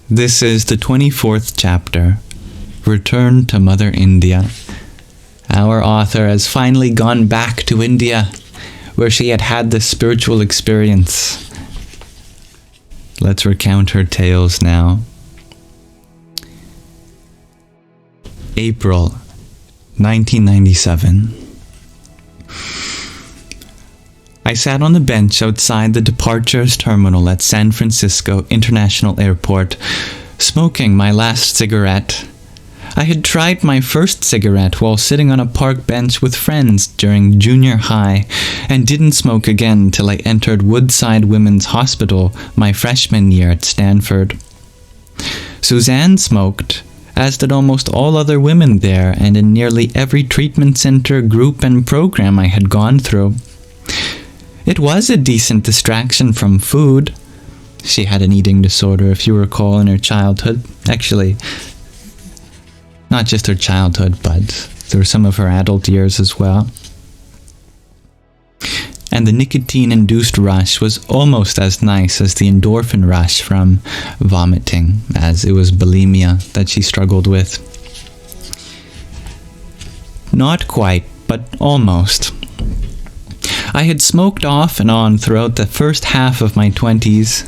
This is the 24th chapter, Return to Mother India. Our author has finally gone back to India, where she had had this spiritual experience. Let's recount her tales now. April 1997. I sat on the bench outside the departures terminal at San Francisco International Airport, smoking my last cigarette. I had tried my first cigarette while sitting on a park bench with friends during junior high, and didn't smoke again till I entered Woodside Women's Hospital my freshman year at Stanford. Suzanne smoked, as did almost all other women there and in nearly every treatment center, group, and program I had gone through. It was a decent distraction from food. She had an eating disorder, if you recall, in her childhood. Actually, not just her childhood, but through some of her adult years as well. And the nicotine-induced rush was almost as nice as the endorphin rush from vomiting, as it was bulimia that she struggled with. Not quite, but almost. I had smoked off and on throughout the first half of my 20s.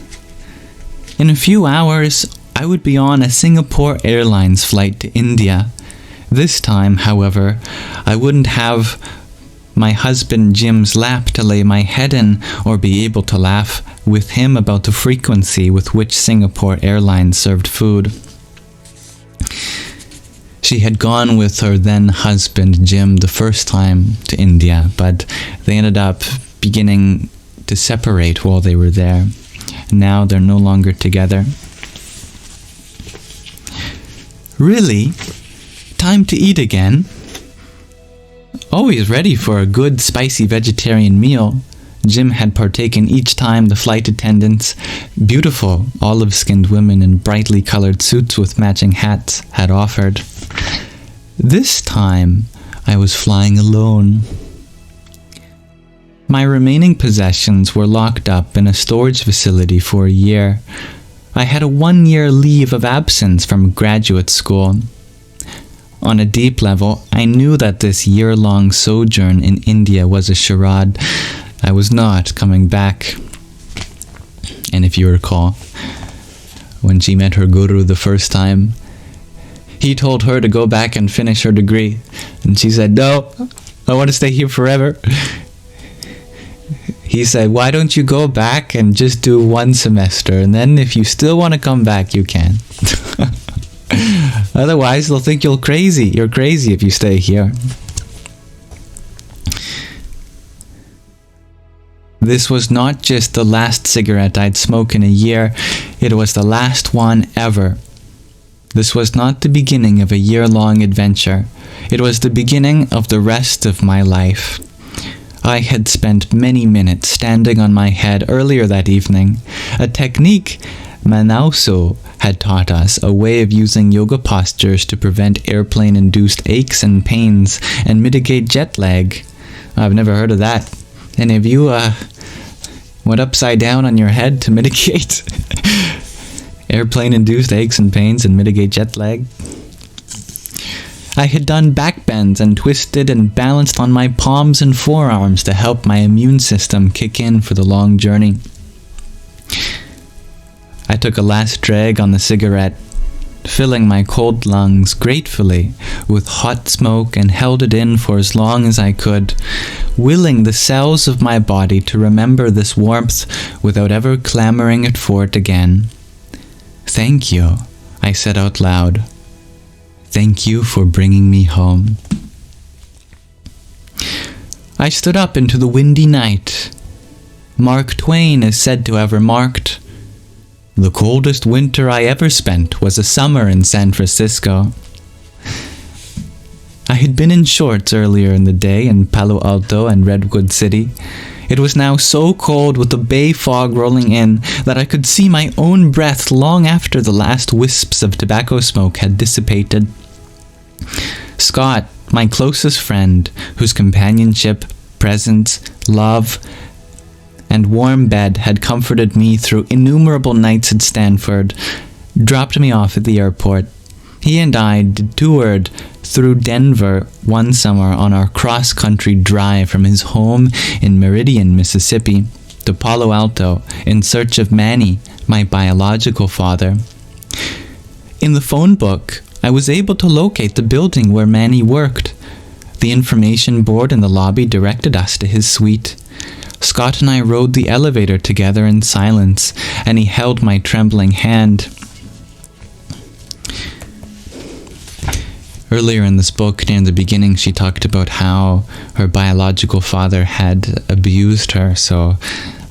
In a few hours, I would be on a Singapore Airlines flight to India. This time, however, I wouldn't have my husband Jim's lap to lay my head in, or be able to laugh with him about the frequency with which Singapore Airlines served food. She had gone with her then husband Jim the first time to India, but they ended up beginning to separate while they were there. Now they're no longer together. Really? Time to eat again? Always ready for a good spicy vegetarian meal, Jim had partaken each time the flight attendants, beautiful olive-skinned women in brightly colored suits with matching hats, had offered. This time, I was flying alone. My remaining possessions were locked up in a storage facility for a year. I had a 1-year leave of absence from graduate school. On a deep level, I knew that this year-long sojourn in India was a charade. I was not coming back. And if you recall, when she met her guru the first time, he told her to go back and finish her degree. And she said, "No, I want to stay here forever." He said, "Why don't you go back and just do 1 semester? And then if you still want to come back, you can." Otherwise, they'll think you're crazy. You're crazy if you stay here. This was not just the last cigarette I'd smoke in a year. It was the last one ever. This was not the beginning of a year-long adventure. It was the beginning of the rest of my life. I had spent many minutes standing on my head earlier that evening, a technique Manauso had taught us, a way of using yoga postures to prevent airplane-induced aches and pains and mitigate jet lag. I've never heard of that. Any of you went upside down on your head to mitigate airplane-induced aches and pains and mitigate jet lag? I had done back bends and twisted and balanced on my palms and forearms to help my immune system kick in for the long journey. I took a last drag on the cigarette, filling my cold lungs gratefully with hot smoke, and held it in for as long as I could, willing the cells of my body to remember this warmth without ever clamoring for it again. "Thank you," I said out loud. "Thank you for bringing me home." I stood up into the windy night. Mark Twain is said to have remarked, "The coldest winter I ever spent was a summer in San Francisco." I had been in shorts earlier in the day in Palo Alto and Redwood City. It was now so cold with the bay fog rolling in that I could see my own breath long after the last wisps of tobacco smoke had dissipated. Scott, my closest friend, whose companionship, presence, love, and warm bed had comforted me through innumerable nights at Stanford, dropped me off at the airport. He and I toured through Denver one summer on our cross-country drive from his home in Meridian, Mississippi, to Palo Alto in search of Manny, my biological father. In the phone book, I was able to locate the building where Manny worked. The information board in the lobby directed us to his suite. Scott and I rode the elevator together in silence, and he held my trembling hand. Earlier in this book, near the beginning, she talked about how her biological father had abused her, so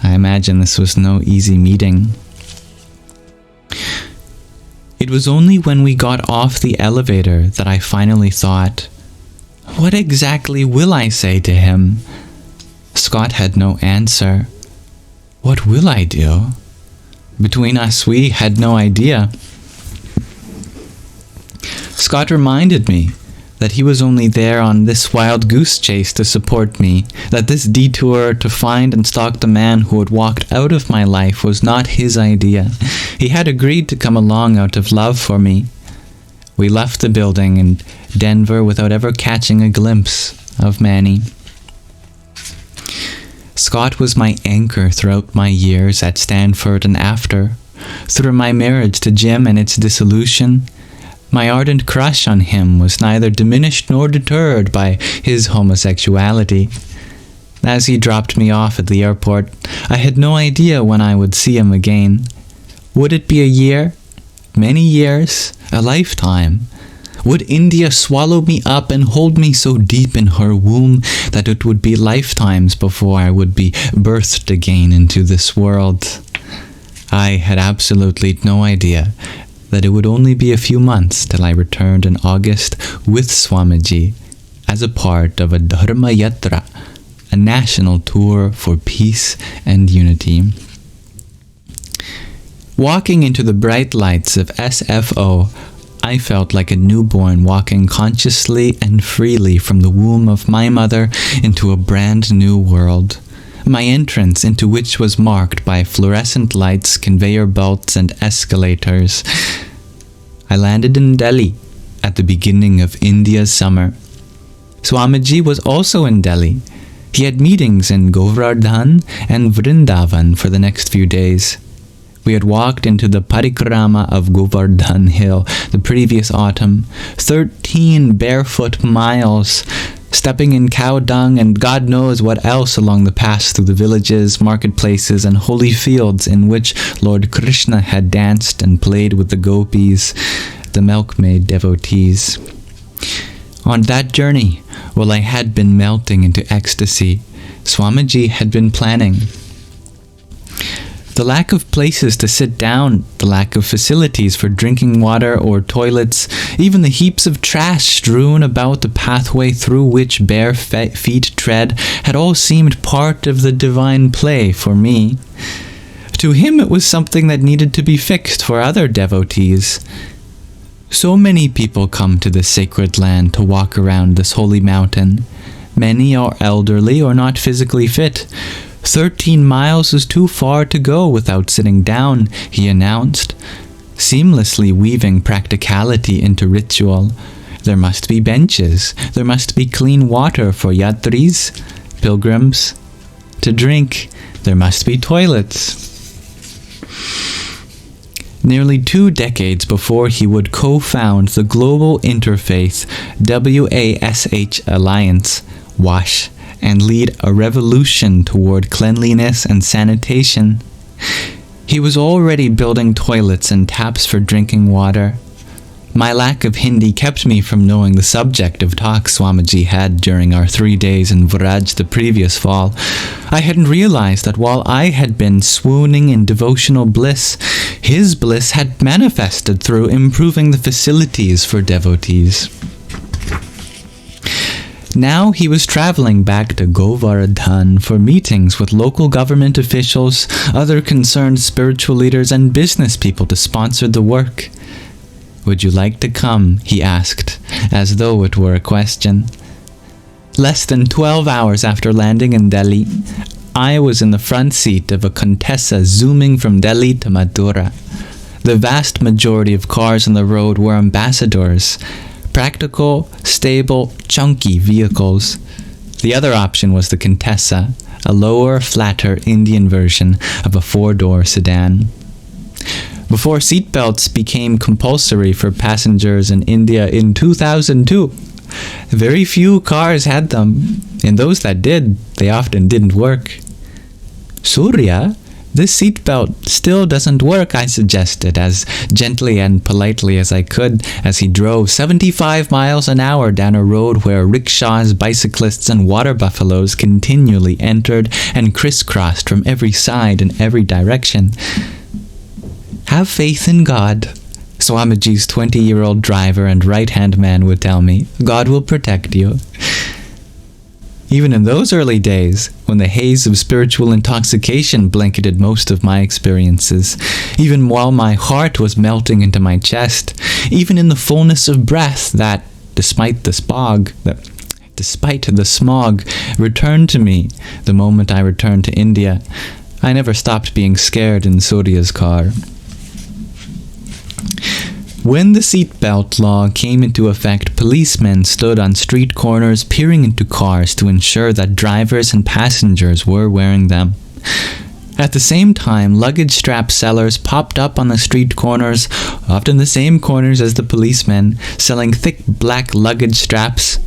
I imagine this was no easy meeting. It was only when we got off the elevator that I finally thought, what exactly will I say to him? Scott had no answer. What will I do? Between us, we had no idea. Scott reminded me that he was only there on this wild goose chase to support me, that this detour to find and stalk the man who had walked out of my life was not his idea. He had agreed to come along out of love for me. We left the building in Denver without ever catching a glimpse of Manny. Scott was my anchor throughout my years at Stanford and after. Through my marriage to Jim and its dissolution, my ardent crush on him was neither diminished nor deterred by his homosexuality. As he dropped me off at the airport, I had no idea when I would see him again. Would it be a year? Many years? A lifetime? Would India swallow me up and hold me so deep in her womb that it would be lifetimes before I would be birthed again into this world? I had absolutely no idea that it would only be a few months till I returned in August with Swamiji as a part of a Dharma Yatra, a national tour for peace and unity. Walking into the bright lights of SFO, I felt like a newborn walking consciously and freely from the womb of my mother into a brand new world, my entrance into which was marked by fluorescent lights, conveyor belts, and escalators. I landed in Delhi at the beginning of India's summer. Swamiji was also in Delhi. He had meetings in Govardhan and Vrindavan for the next few days. We had walked into the parikrama of Govardhan Hill the previous autumn, 13 barefoot miles, stepping in cow dung and God knows what else along the paths through the villages, marketplaces, and holy fields in which Lord Krishna had danced and played with the gopis, the milkmaid devotees. On that journey, while I had been melting into ecstasy, Swamiji had been planning. The lack of places to sit down, the lack of facilities for drinking water or toilets, even the heaps of trash strewn about the pathway through which bare feet tread, had all seemed part of the divine play for me. To him it was something that needed to be fixed for other devotees. So many people come to this sacred land to walk around this holy mountain. Many are elderly or not physically fit. 13 miles is too far to go without sitting down, he announced, seamlessly weaving practicality into ritual. There must be benches. There must be clean water for yatris, pilgrims. To drink, there must be toilets. Nearly 2 decades before he would co-found the Global Interfaith WASH Alliance, WASH, and lead a revolution toward cleanliness and sanitation, he was already building toilets and taps for drinking water. My lack of Hindi kept me from knowing the subject of talks Swamiji had during our 3 days in Vraj the previous fall. I hadn't realized that while I had been swooning in devotional bliss, his bliss had manifested through improving the facilities for devotees. Now he was traveling back to Govardhan for meetings with local government officials, other concerned spiritual leaders, and business people to sponsor the work. "Would you like to come?" he asked, as though it were a question. Less than 12 hours after landing in Delhi, I was in the front seat of a Contessa zooming from Delhi to Mathura. The vast majority of cars on the road were ambassadors, practical, stable, chunky vehicles. The other option was the Contessa, a lower, flatter Indian version of a four-door sedan. Before seatbelts became compulsory for passengers in India in 2002, very few cars had them, and those that did, they often didn't work. Surya, this seatbelt still doesn't work, I suggested, as gently and politely as I could, as he drove 75 miles an hour down a road where rickshaws, bicyclists, and water buffaloes continually entered and crisscrossed from every side and every direction. Have faith in God, Swamiji's 20-year-old driver and right-hand man would tell me. God will protect you. Even in those early days, when the haze of spiritual intoxication blanketed most of my experiences, even while my heart was melting into my chest, even in the fullness of breath that, despite the smog, returned to me the moment I returned to India, I never stopped being scared in Surya's car. When the seatbelt law came into effect, policemen stood on street corners peering into cars to ensure that drivers and passengers were wearing them. At the same time, luggage strap sellers popped up on the street corners, often the same corners as the policemen, selling thick black luggage straps.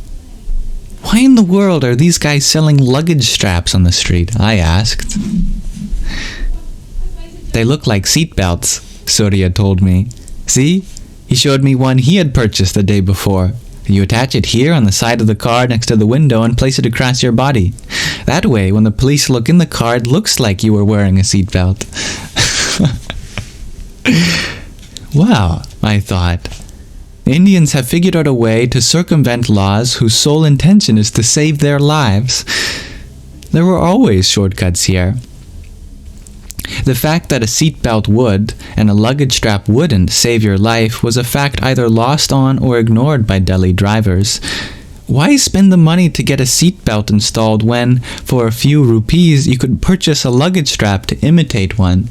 Why in the world are these guys selling luggage straps on the street? I asked. They look like seatbelts, Surya told me. See? He showed me one he had purchased the day before. You attach it here on the side of the car next to the window and place it across your body. That way, when the police look in the car, it looks like you were wearing a seatbelt. Wow, I thought. Indians have figured out a way to circumvent laws whose sole intention is to save their lives. There were always shortcuts here. The fact that a seatbelt would, and a luggage strap wouldn't, save your life was a fact either lost on or ignored by Delhi drivers. Why spend the money to get a seatbelt installed when, for a few rupees, you could purchase a luggage strap to imitate one?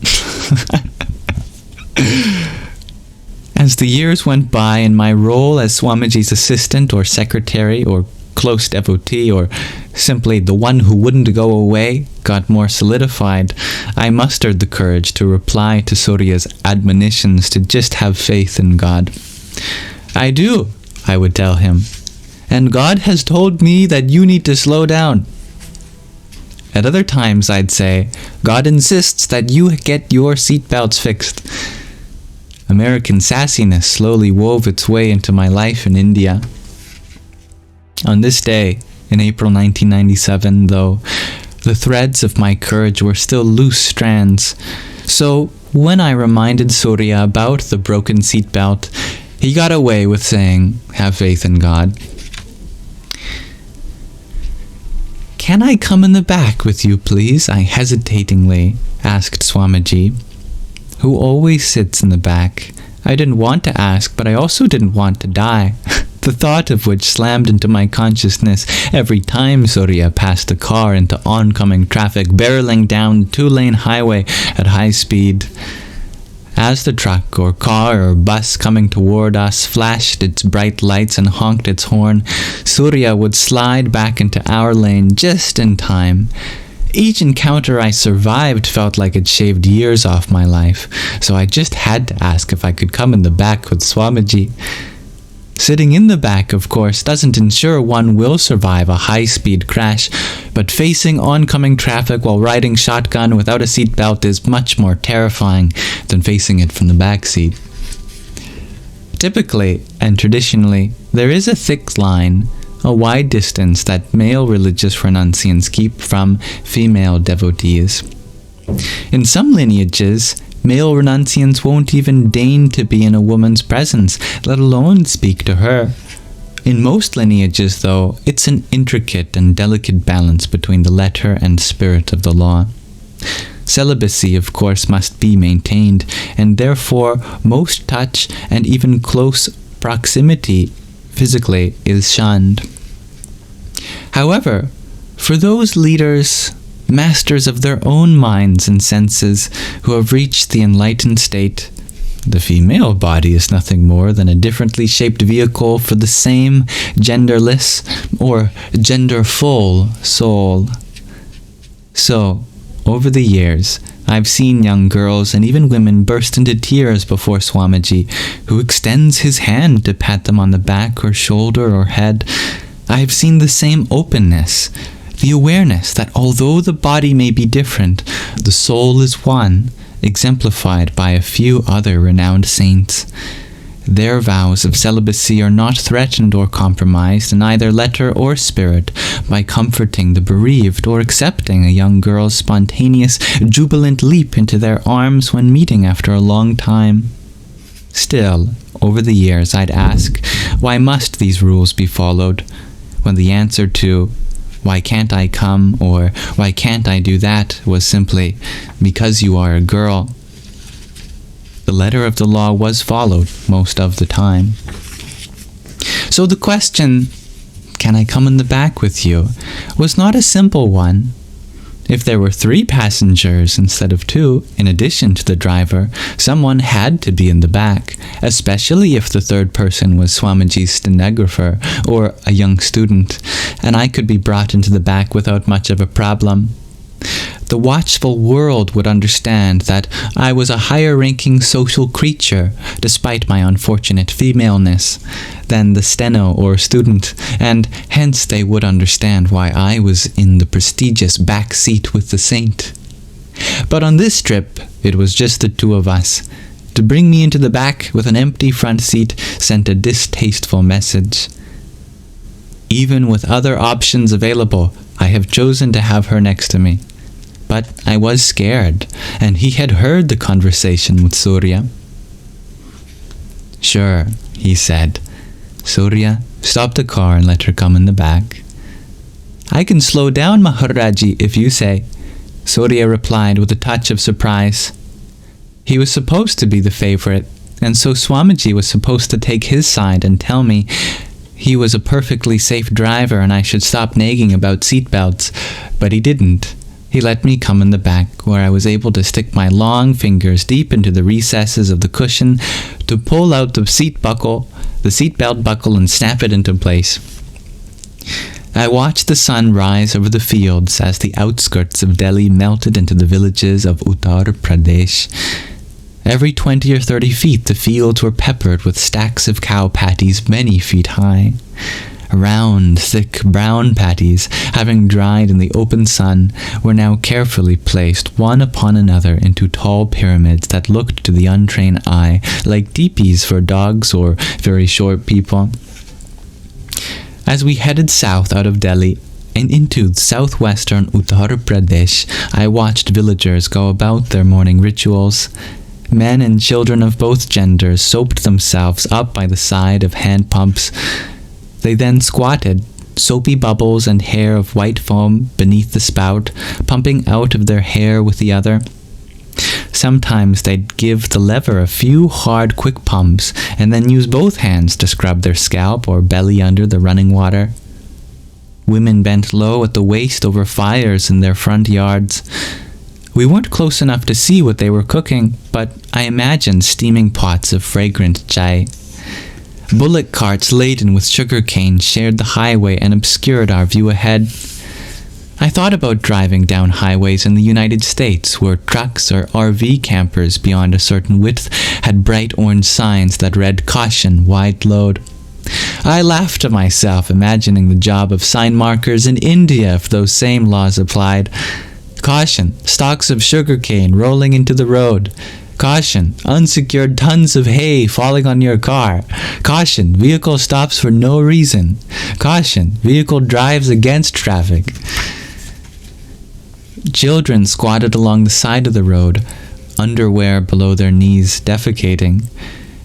As the years went by and my role as Swamiji's assistant or secretary or close devotee or simply the one who wouldn't go away got more solidified, I mustered the courage to reply to Surya's admonitions to just have faith in God. I do, I would tell him, and God has told me that you need to slow down. At other times I'd say, God insists that you get your seatbelts fixed. American sassiness slowly wove its way into my life in India. On this day, in April 1997, though, the threads of my courage were still loose strands. So, when I reminded Surya about the broken seatbelt, he got away with saying, have faith in God. Can I come in the back with you, please? I hesitatingly asked Swamiji, who always sits in the back. I didn't want to ask, but I also didn't want to die. The thought of which slammed into my consciousness every time Surya passed a car into oncoming traffic, barreling down the two-lane highway at high speed. As the truck or car or bus coming toward us flashed its bright lights and honked its horn, Surya would slide back into our lane just in time. Each encounter I survived felt like it shaved years off my life, so I just had to ask if I could come in the back with Swamiji. Sitting in the back, of course, doesn't ensure one will survive a high-speed crash, but facing oncoming traffic while riding shotgun without a seatbelt is much more terrifying than facing it from the back seat. Typically, and traditionally, there is a thick line, a wide distance that male religious renunciants keep from female devotees. In some lineages, male renunciants won't even deign to be in a woman's presence, let alone speak to her. In most lineages, though, it's an intricate and delicate balance between the letter and spirit of the law. Celibacy, of course, must be maintained, and therefore most touch and even close proximity physically is shunned. However, for those leaders, masters of their own minds and senses, who have reached the enlightened state, the female body is nothing more than a differently shaped vehicle for the same genderless or genderful soul. So, over the years, I've seen young girls and even women burst into tears before Swamiji, who extends his hand to pat them on the back or shoulder or head. I have seen the same openness, the awareness that although the body may be different, the soul is one, exemplified by a few other renowned saints. Their vows of celibacy are not threatened or compromised in either letter or spirit by comforting the bereaved or accepting a young girl's spontaneous, jubilant leap into their arms when meeting after a long time. Still, over the years, I'd ask, why must these rules be followed? When the answer to, why can't I come, or why can't I do that, was simply, because you are a girl. The letter of the law was followed most of the time. So the question, can I come in the back with you, was not a simple one. If there were 3 passengers instead of 2, in addition to the driver, someone had to be in the back, especially if the third person was Swamiji's stenographer or a young student, and I could be brought into the back without much of a problem. The watchful world would understand that I was a higher-ranking social creature, despite my unfortunate femaleness, than the steno or student, and hence they would understand why I was in the prestigious back seat with the saint. But on this trip, it was just the 2 of us. To bring me into the back with an empty front seat sent a distasteful message. Even with other options available, I have chosen to have her next to me. But I was scared, and he had heard the conversation with Surya. Sure, he said. Surya, stop the car and let her come in the back. I can slow down, Maharaji, if you say, Surya replied with a touch of surprise. He was supposed to be the favorite, and so Swamiji was supposed to take his side and tell me he was a perfectly safe driver and I should stop nagging about seatbelts, but he didn't. He let me come in the back, where I was able to stick my long fingers deep into the recesses of the cushion to pull out the seatbelt buckle, and snap it into place. I watched the sun rise over the fields as the outskirts of Delhi melted into the villages of Uttar Pradesh. Every 20 or 30 feet, the fields were peppered with stacks of cow patties many feet high. Round, thick, brown patties, having dried in the open sun, were now carefully placed one upon another into tall pyramids that looked to the untrained eye like teepees for dogs or very short people. As we headed south out of Delhi and into southwestern Uttar Pradesh, I watched villagers go about their morning rituals. Men and children of both genders soaped themselves up by the side of hand pumps. They then squatted, soapy bubbles and hair of white foam beneath the spout, pumping out of their hair with the other. Sometimes they'd give the lever a few hard, quick pumps, and then use both hands to scrub their scalp or belly under the running water. Women bent low at the waist over fires in their front yards. We weren't close enough to see what they were cooking, but I imagined steaming pots of fragrant chai. Bullock carts laden with sugar cane shared the highway and obscured our view ahead. I thought about driving down highways in the United States where trucks or RV campers beyond a certain width had bright orange signs that read "Caution, wide load." I laughed to myself, imagining the job of sign markers in India if those same laws applied. Caution, stalks of sugarcane rolling into the road. Caution, unsecured tons of hay falling on your car. Caution, vehicle stops for no reason. Caution, vehicle drives against traffic. Children squatted along the side of the road, underwear below their knees, defecating.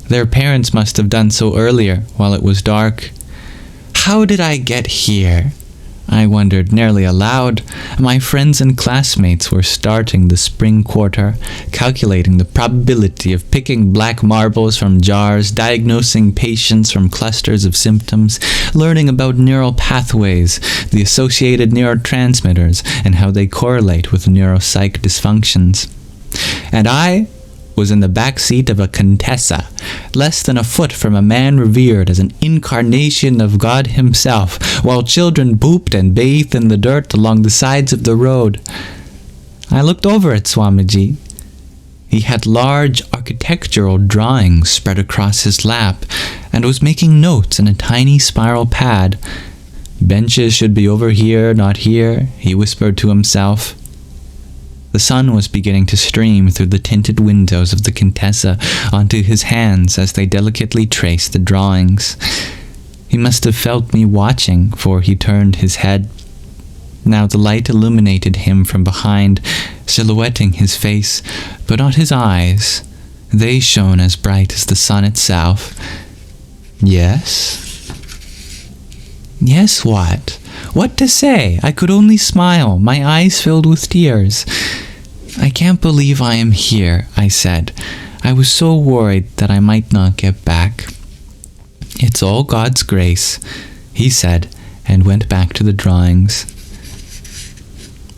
Their parents must have done so earlier, while it was dark. How did I get here? I wondered nearly aloud. My friends and classmates were starting the spring quarter, calculating the probability of picking black marbles from jars, diagnosing patients from clusters of symptoms, learning about neural pathways, the associated neurotransmitters, and how they correlate with neuropsych dysfunctions. And I was in the back seat of a Contessa, less than a foot from a man revered as an incarnation of God himself, while children pooped and bathed in the dirt along the sides of the road. I looked over at Swamiji. He had large architectural drawings spread across his lap and was making notes in a tiny spiral pad. "Benches should be over here, not here," he whispered to himself. The sun was beginning to stream through the tinted windows of the Contessa onto his hands as they delicately traced the drawings. He must have felt me watching, for he turned his head. Now the light illuminated him from behind, silhouetting his face, but not his eyes. They shone as bright as the sun itself. "Yes?" "Yes, what? What to say? I could only smile, my eyes filled with tears. "I can't believe I am here," I said. "I was so worried that I might not get back." "It's all God's grace," he said, and went back to the drawings.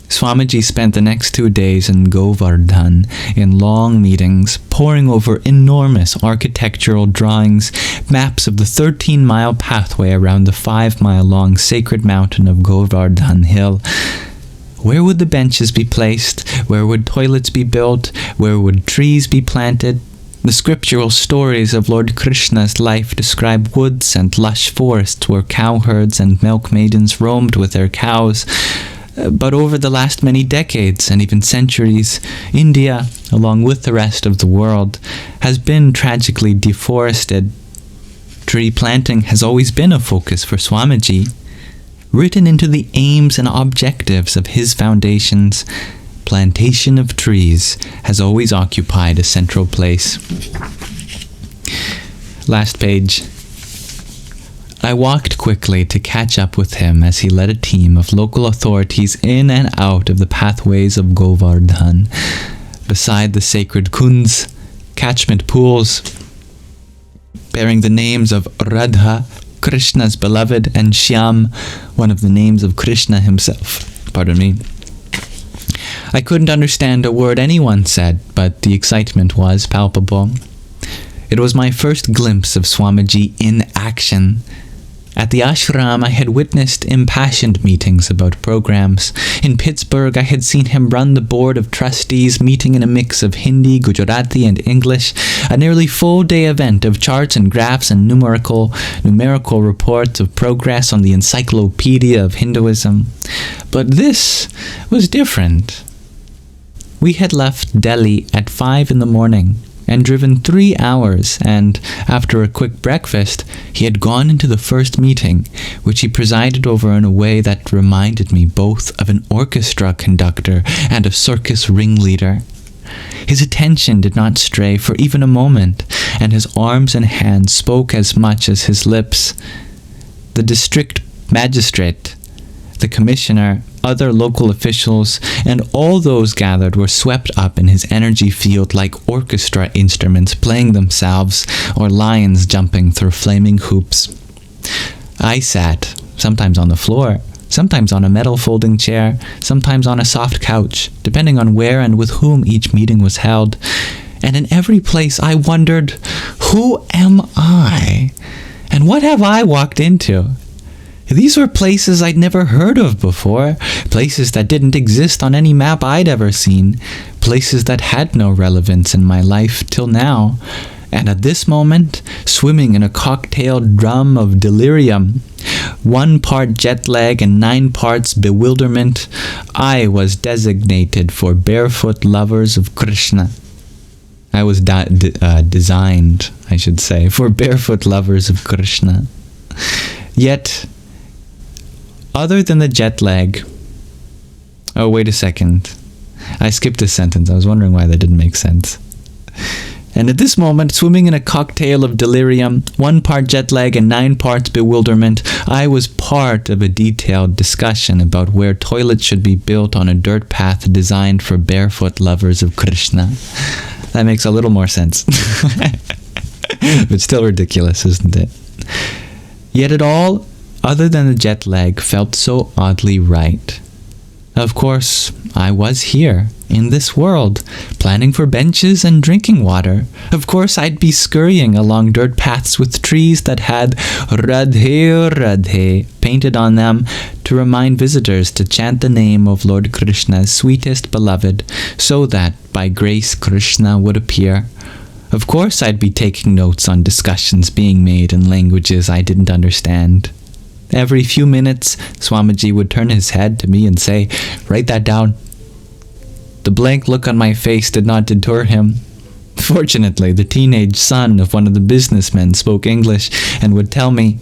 Swamiji spent the next 2 days in Govardhan in long meetings, poring over enormous architectural drawings, maps of the 13-mile pathway around the 5-mile-long sacred mountain of Govardhan Hill. Where would the benches be placed? Where would toilets be built? Where would trees be planted? The scriptural stories of Lord Krishna's life describe woods and lush forests where cowherds and milk maidens roamed with their cows. But over the last many decades and even centuries, India, along with the rest of the world, has been tragically deforested. Tree planting has always been a focus for Swamiji. Written into the aims and objectives of his foundations, plantation of trees has always occupied a central place. Last page. I walked quickly to catch up with him as he led a team of local authorities in and out of the pathways of Govardhan, beside the sacred kunds, catchment pools, bearing the names of Radha, Krishna's beloved, and Shyam, one of the names of Krishna himself. Pardon me. I couldn't understand a word anyone said, but the excitement was palpable. It was my first glimpse of Swamiji in action. At the ashram, I had witnessed impassioned meetings about programs. In Pittsburgh, I had seen him run the board of trustees, meeting in a mix of Hindi, Gujarati, and English, a nearly full-day event of charts and graphs and numerical reports of progress on the Encyclopedia of Hinduism. But this was different. We had left Delhi at 5 in the morning and driven 3 hours, and after a quick breakfast, he had gone into the first meeting, which he presided over in a way that reminded me both of an orchestra conductor and a circus ringleader. His attention did not stray for even a moment, and his arms and hands spoke as much as his lips. The district magistrate, the commissioner, other local officials, and all those gathered were swept up in his energy field like orchestra instruments playing themselves or lions jumping through flaming hoops. I sat, sometimes on the floor, sometimes on a metal folding chair, sometimes on a soft couch, depending on where and with whom each meeting was held. And in every place I wondered, who am I? And what have I walked into? These were places I'd never heard of before, places that didn't exist on any map I'd ever seen, places that had no relevance in my life till now. And at this moment, swimming in a cocktail drum of delirium, 1 part jet lag and 9 parts bewilderment, I was designated for barefoot lovers of Krishna. I was designed, I should say, for barefoot lovers of Krishna. Yet, other than the jet lag... Oh, wait a second. I skipped a sentence. I was wondering why that didn't make sense. And at this moment, swimming in a cocktail of delirium, 1 part jet lag and 9 parts bewilderment, I was part of a detailed discussion about where toilets should be built on a dirt path designed for barefoot lovers of Krishna. That makes a little more sense. But still ridiculous, isn't it? Yet it all, other than the jet lag, felt so oddly right. Of course, I was here, in this world, planning for benches and drinking water. Of course, I'd be scurrying along dirt paths with trees that had Radhe Radhe painted on them to remind visitors to chant the name of Lord Krishna's sweetest beloved, so that, by grace, Krishna would appear. Of course, I'd be taking notes on discussions being made in languages I didn't understand. Every few minutes, Swamiji would turn his head to me and say, "Write that down." The blank look on my face did not deter him. Fortunately, the teenage son of one of the businessmen spoke English and would tell me,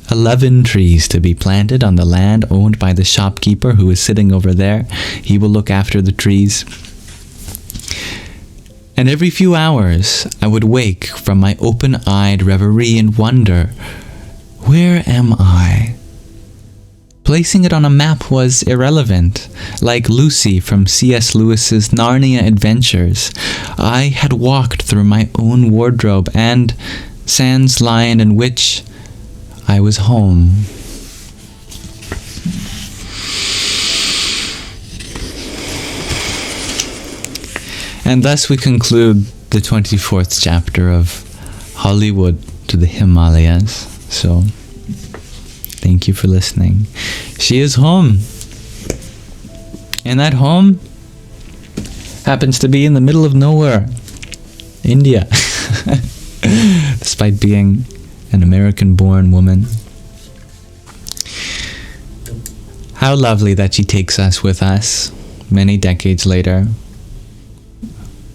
11 trees to be planted on the land owned by the shopkeeper who is sitting over there. He will look after the trees. And every few hours, I would wake from my open-eyed reverie and wonder, where am I? Placing it on a map was irrelevant. Like Lucy from C.S. Lewis's Narnia Adventures, I had walked through my own wardrobe and, sans lion and witch, I was home. And thus we conclude the 24th chapter of Hollywood to the Himalayas. So, thank you for listening. She is home. And that home happens to be in the middle of nowhere. India. Despite being an American-born woman. How lovely that she takes us with us many decades later,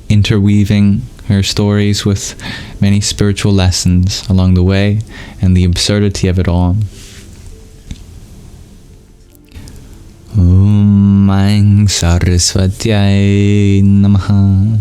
interweaving her stories with many spiritual lessons along the way and the absurdity of it all. Om Aing Saraswatyai Namaha.